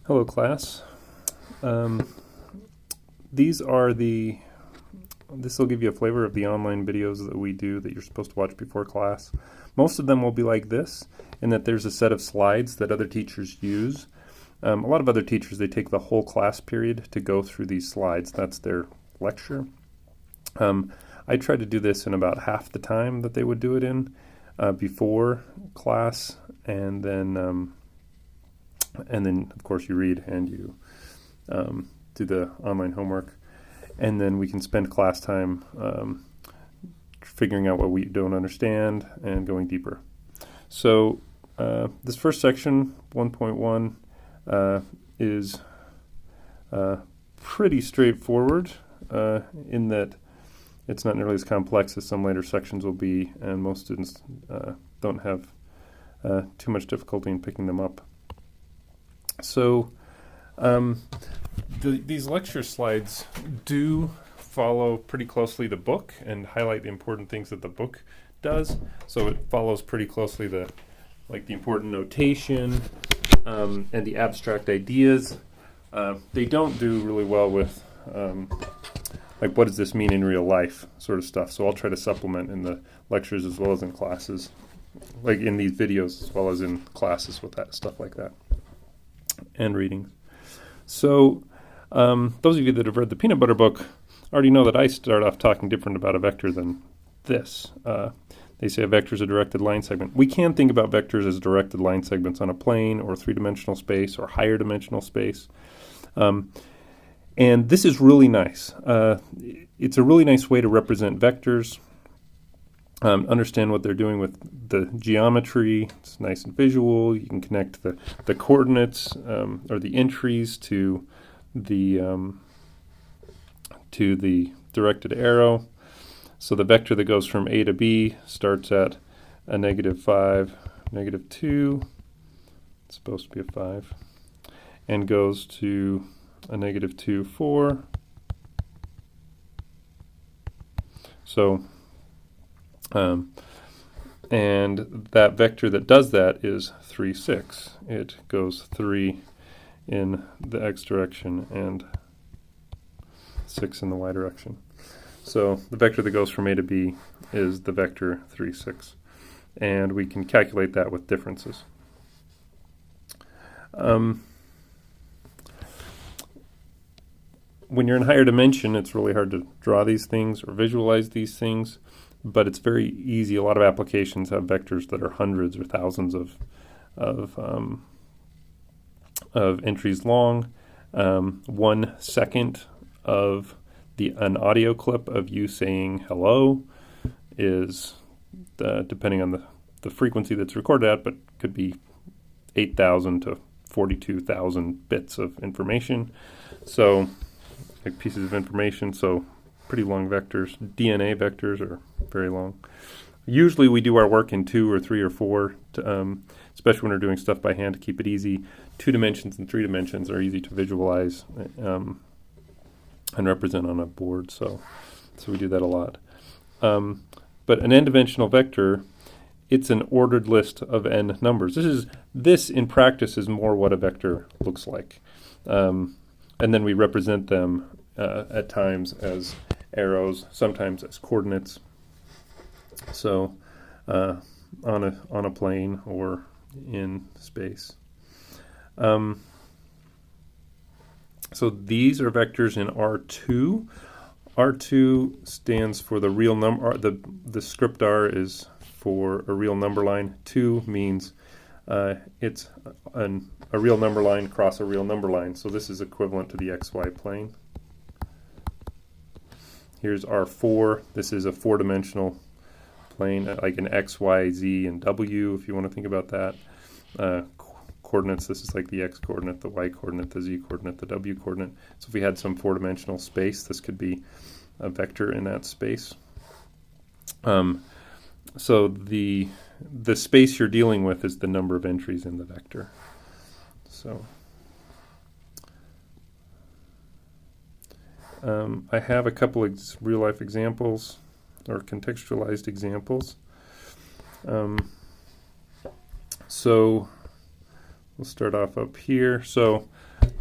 Hello, class. Um, these are the, this will give you a flavor of the online videos that we do that you're supposed to watch before class. Most of them will be like this, in that there's a set of slides that other teachers use. A lot of other teachers, they take the whole class period to go through these slides. That's their lecture. I try to do this in about half the time that they would do it in before class, and then of course you read and you do the online homework, and then we can spend class time figuring out what we don't understand and going deeper. So this first section, 1.1, is pretty straightforward in that it's not nearly as complex as some later sections will be, and most students don't have too much difficulty in picking them up. So these lecture slides do follow pretty closely the book and highlight the important things that the book does. So it follows pretty closely the important notation and the abstract ideas. They don't do really well with what does this mean in real life sort of stuff. So I'll try to supplement in the lectures as well as in classes, like in these videos as well as in classes with that stuff like that, and readings. So those of you that have read the Peanut Butter book already know that I start off talking different about a vector than this. They say a vector is a directed line segment. We can think about vectors as directed line segments on a plane or three-dimensional space or higher dimensional space. And this is really nice. It's a really nice way to represent vectors, understand what they're doing with the geometry. It's nice and visual. You can connect the coordinates or the entries to the directed arrow. So the vector that goes from A to B starts at a -5, -2. It's supposed to be a 5, and goes to a -2, 4. So, and that vector that does that is 3, 6. It goes 3 in the x direction and 6 in the y direction. So the vector that goes from A to B is the vector 3, 6. And we can calculate that with differences. When you're in higher dimension, it's really hard to draw these things or visualize these things, but it's very easy. A lot of applications have vectors that are hundreds or thousands of entries long. 1 second of an audio clip of you saying hello is, depending on the frequency that's recorded at, but could be 8,000 to 42,000 bits of information. So, like pieces of information, so pretty long vectors. DNA vectors are very long. Usually we do our work in 2 or 3 or 4, especially when we're doing stuff by hand to keep it easy. 2 dimensions and 3 dimensions are easy to visualize and represent on a board, so we do that a lot. But an n-dimensional vector, it's an ordered list of n numbers. This in practice is more what a vector looks like. And then we represent them at times as arrows, sometimes as coordinates. So on a plane or in space. So these are vectors in R2. R2 stands for the real number. The script R is for a real number line. 2 means it's a real number line across a real number line. So this is equivalent to the XY plane. Here's R4. This is a 4-dimensional plane, like an X, Y, Z, and W, if you want to think about that. Coordinates, this is like the X coordinate, the Y coordinate, the Z coordinate, the W coordinate. So if we had some 4-dimensional space, this could be a vector in that space. So the space you're dealing with is the number of entries in the vector. So I have a couple of real-life examples or contextualized examples. So we'll start off up here. So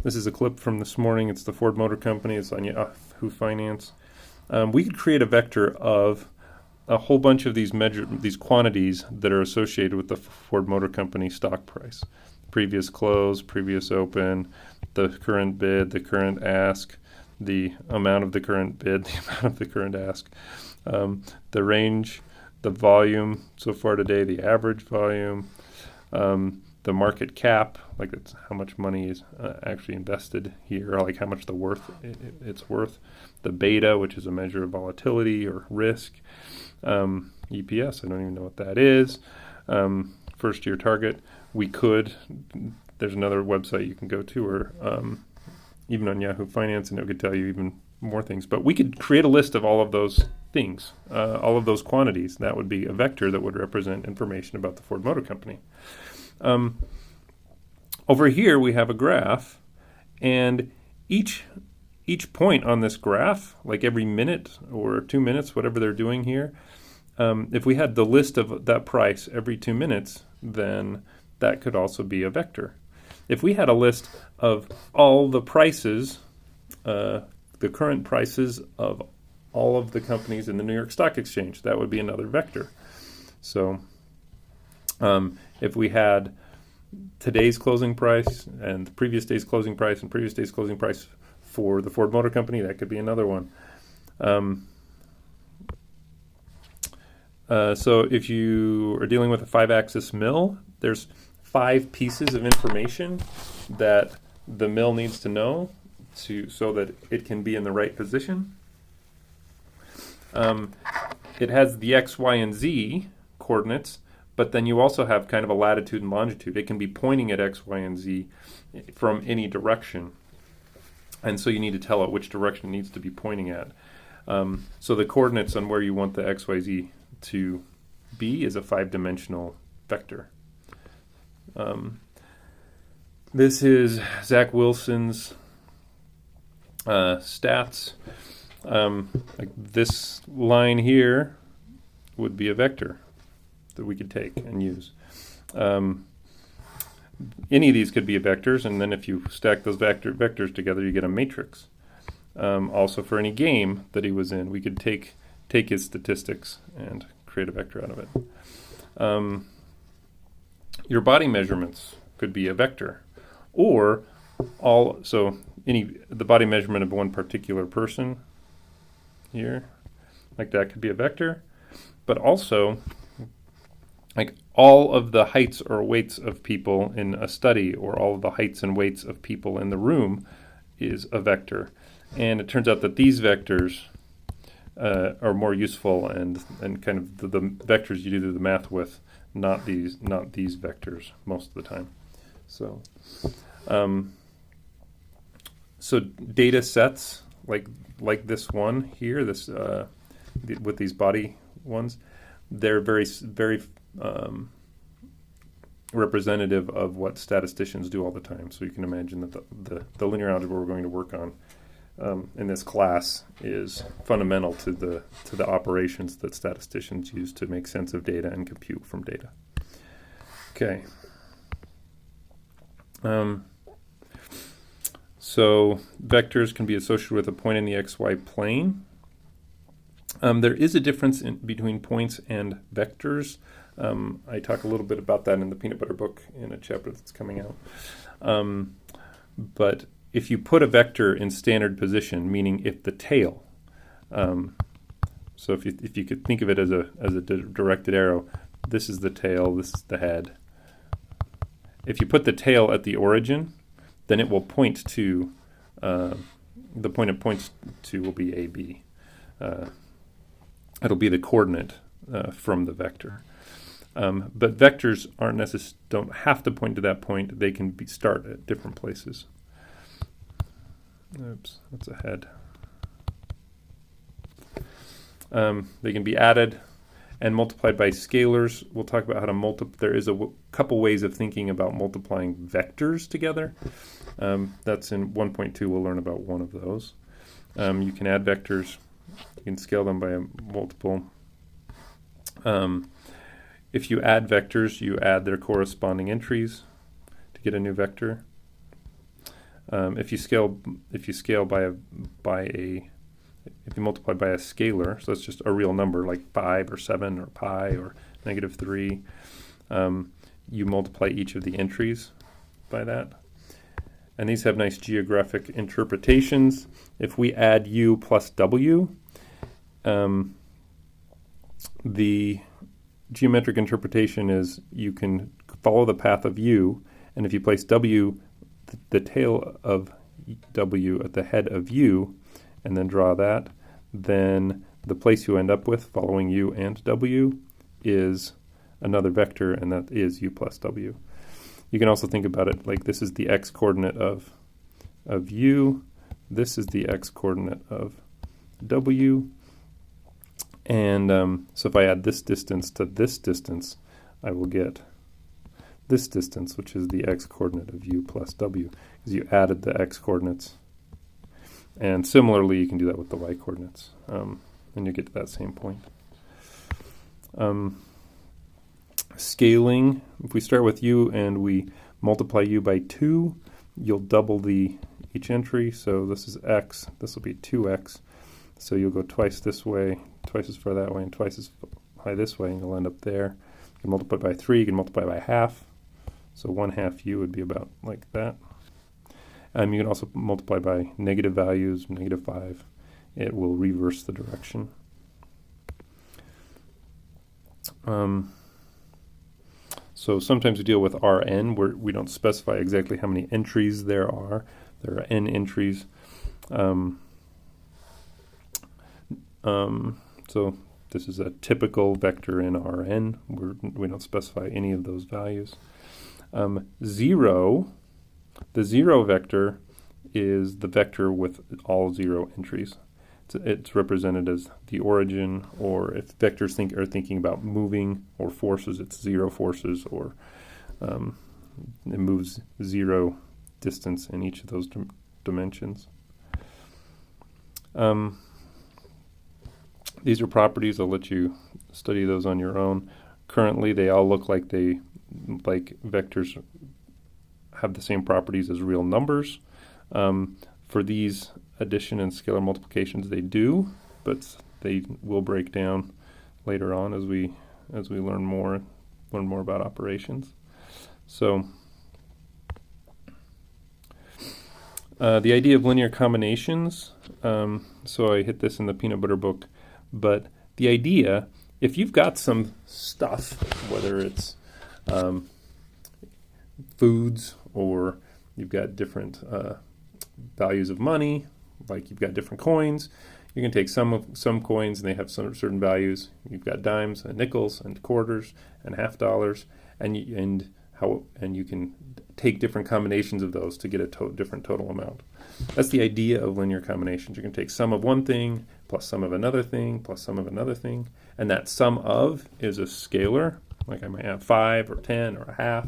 This is a clip from this morning. It's the Ford Motor Company. It's on Yahoo Finance. We could create a vector of a whole bunch of these quantities that are associated with the Ford Motor Company stock price. Previous close, previous open, the current bid, the current ask, the amount of the current bid, the amount of the current ask, the range, the volume so far today, the average volume, the market cap, like it's how much money is actually invested here, or like how much it's worth, the beta, which is a measure of volatility or risk, EPS, I don't even know what that is, first year target. There's another website you can go to, or even on Yahoo Finance, and it could tell you even more things. But we could create a list of all of those things, all of those quantities. That would be a vector that would represent information about the Ford Motor Company. Over here we have a graph, and each point on this graph, like every minute or 2 minutes, whatever they're doing here, if we had the list of that price every 2 minutes, then that could also be a vector. If we had a list of all the prices, the current prices of all of the companies in the New York Stock Exchange, that would be another vector. So if we had today's closing price and the previous day's closing price and previous day's closing price for the Ford Motor Company, that could be another one. So if you are dealing with a 5-axis mill, there's 5 pieces of information that the mill needs to know so that it can be in the right position. It has the X, Y, and Z coordinates, but then you also have kind of a latitude and longitude. It can be pointing at X, Y, and Z from any direction. And so you need to tell it which direction it needs to be pointing at. So the coordinates on where you want the X, Y, Z to be is a 5-dimensional vector. This is Zach Wilson's stats. Like this line here would be a vector that we could take and use. Any of these could be vectors, and then if you stack those vectors together, you get a matrix. Also, for any game that he was in, we could take his statistics and create a vector out of it. Your body measurements could be a vector, or the body measurement of one particular person here, like that could be a vector, but also like all of the heights or weights of people in a study, or all of the heights and weights of people in the room is a vector. And it turns out that these vectors are more useful and kind of the vectors you do the math with, not these vectors most of the time. So data sets like this one here, with these body ones, they're very very representative of what statisticians do all the time. So you can imagine that the linear algebra we're going to work on in this class is fundamental to the operations that statisticians use to make sense of data and compute from data. Okay. So vectors can be associated with a point in the XY plane. There is a difference between points and vectors. I talk a little bit about that in the Peanut Butter book in a chapter that's coming out. But if you put a vector in standard position, meaning if the tail, so if you could think of it as a directed arrow, this is the tail, this is the head. If you put the tail at the origin, then it will point to, the point it points to will be AB. It'll be the coordinate from the vector. But vectors don't have to point to that point. They can start at different places. Oops, that's a head. They can be added and multiplied by scalars. We'll talk about how to multiply. There is a couple ways of thinking about multiplying vectors together. That's in 1.2. We'll learn about one of those. You can add vectors. You can scale them by a multiple. If you add vectors, you add their corresponding entries to get a new vector. If you scale if you multiply by a scalar, so that's just a real number like 5 or 7 or pi or -3, you multiply each of the entries by that. And these have nice geographic interpretations. If we add u plus w, the geometric interpretation is you can follow the path of u, and if you place w, the tail of w at the head of u, and then draw that, then the place you end up with following u and w is another vector, and that is u plus w. You can also think about it like this is the x-coordinate of u, this is the x-coordinate of w, and so if I add this distance to this distance, I will get this distance, which is the x-coordinate of u plus w, because you added the x-coordinates. And similarly, you can do that with the y-coordinates, and you get to that same point. Scaling, if we start with u and we multiply u by 2, you'll double each entry. So this is x, this will be 2x. So you'll go twice this way, twice as far that way, and twice as high this way, and you'll end up there. You can multiply by 3, you can multiply by half. So 1/2 u would be about like that. You can also multiply by negative values, -5. It will reverse the direction. So sometimes we deal with Rn, where we don't specify exactly how many entries there are. There are n entries. So this is a typical vector in Rn, where we don't specify any of those values. 0, the 0 vector is the vector with all 0 entries. It's represented as the origin, or if vectors are thinking about moving or forces, it's 0 forces, or it moves 0 distance in each of those dimensions. These are properties. I'll let you study those on your own. Currently, they all look like vectors have the same properties as real numbers. For these addition and scalar multiplications, they do, but they will break down later on as we learn more about operations. So the idea of linear combinations. So I hit this in the peanut butter book, but the idea, if you've got some stuff, whether it's foods or you've got different values of money, like you've got different coins, you can take some coins and they have some certain values. You've got dimes and nickels and quarters and half dollars, and you can take different combinations of those to get a different total amount. That's the idea of linear combinations. You can take sum of one thing plus sum of another thing plus sum of another thing, and that sum of is a scalar, like I might have 5 or 10 or a half.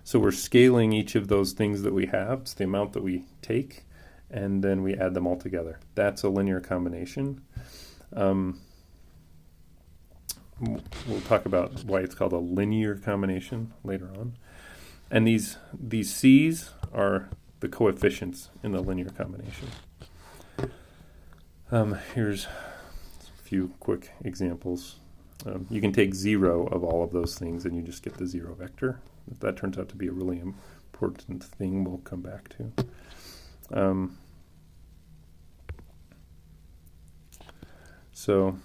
So we're scaling each of those things that we have. It's the amount that we take, and then we add them all together. That's a linear combination. We'll talk about why it's called a linear combination later on. And these C's are the coefficients in the linear combination. Here's a few quick examples. You can take 0 of all of those things and you just get the 0 vector. If that turns out to be a really important thing, we'll come back to. So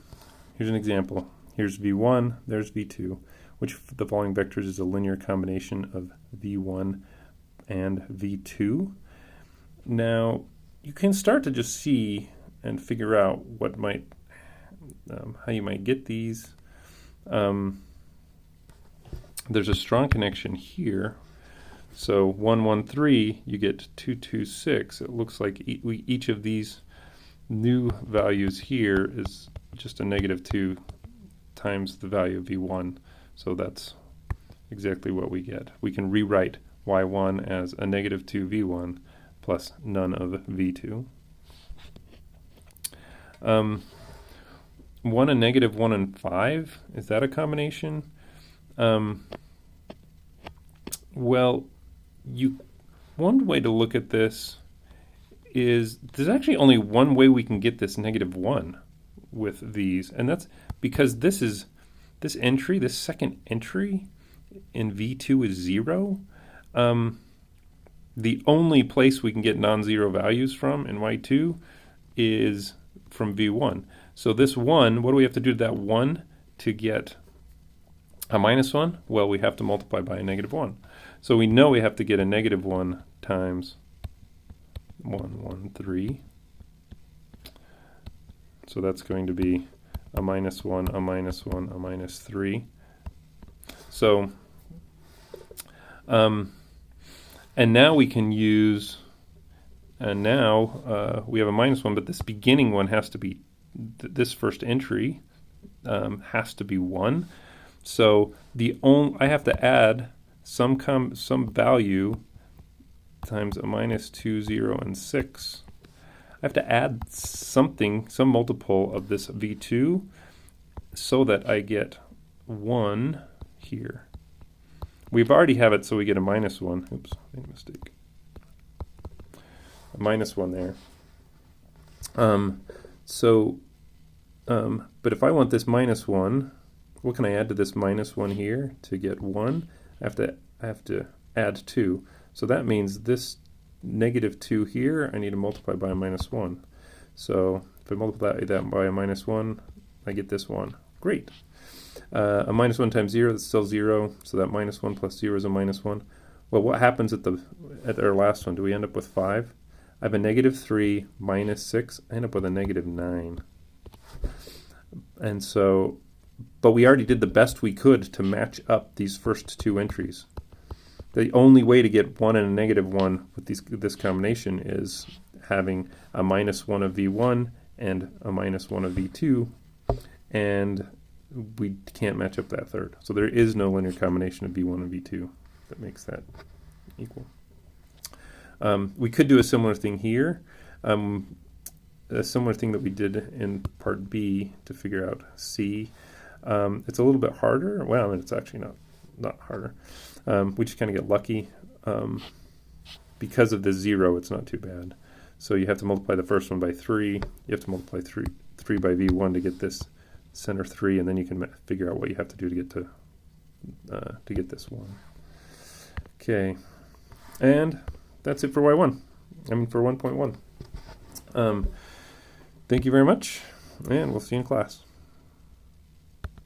here's an example. Here's V1, there's V2. Which of the following vectors is a linear combination of V1 and V2? Now, you can start to just see and figure out what how you might get these. There's a strong connection here. So 1, 1, 3, you get 2, 2, 6. It looks like each of these new values here is just a -2 times the value of V1. So that's exactly what we get. We can rewrite Y1 as a -2 V1 plus none of V2. 1 and -1 and 5, is that a combination? Well, one way to look at this is there's actually only one way we can get this -1 with these, and that's because this entry, this second entry in V2 is 0. The only place we can get non-zero values from in Y2 is from V1. So this 1, what do we have to do to that 1 to get a -1? Well, we have to multiply by a -1. So we know we have to get a -1 times 1, 1, 3. So that's going to be a -1, a -1, a -3. So, and now we can use, and now we have a -1, but this beginning one has to be, this first entry has to be 1. So I have to add some value times a -2, 0, and 6. I have to add something, some multiple of this V2 so that I get 1 here. We've already have it, so we get a -1. Oops, made a mistake. A -1 there. But if I want this -1, what can I add to this -1 here to get 1? I have to add 2. So that means this -2 here, I need to multiply by a -1. So if I multiply that by a -1, I get this one. Great. A -1 times 0, that's still 0, so that -1 plus 0 is a -1. Well, what happens at our last one? Do we end up with 5? I have a -3 minus 6. I end up with a -9. And so, but we already did the best we could to match up these first two entries. The only way to get 1 and a -1 with this combination is having a -1 of V1 and a -1 of V2, and we can't match up that third. So there is no linear combination of V1 and V2 that makes that equal. We could do a similar thing here, a similar thing that we did in part B to figure out C. It's a little bit harder. Well, I mean, it's actually not harder. We just kind of get lucky. Because of the 0, it's not too bad. So you have to multiply the first one by 3. You have to multiply 3 by V1 to get this center 3, and then you can figure out what you have to do to get this 1. Okay, and that's it for Y1. I mean for 1.1. Thank you very much, and we'll see you in class.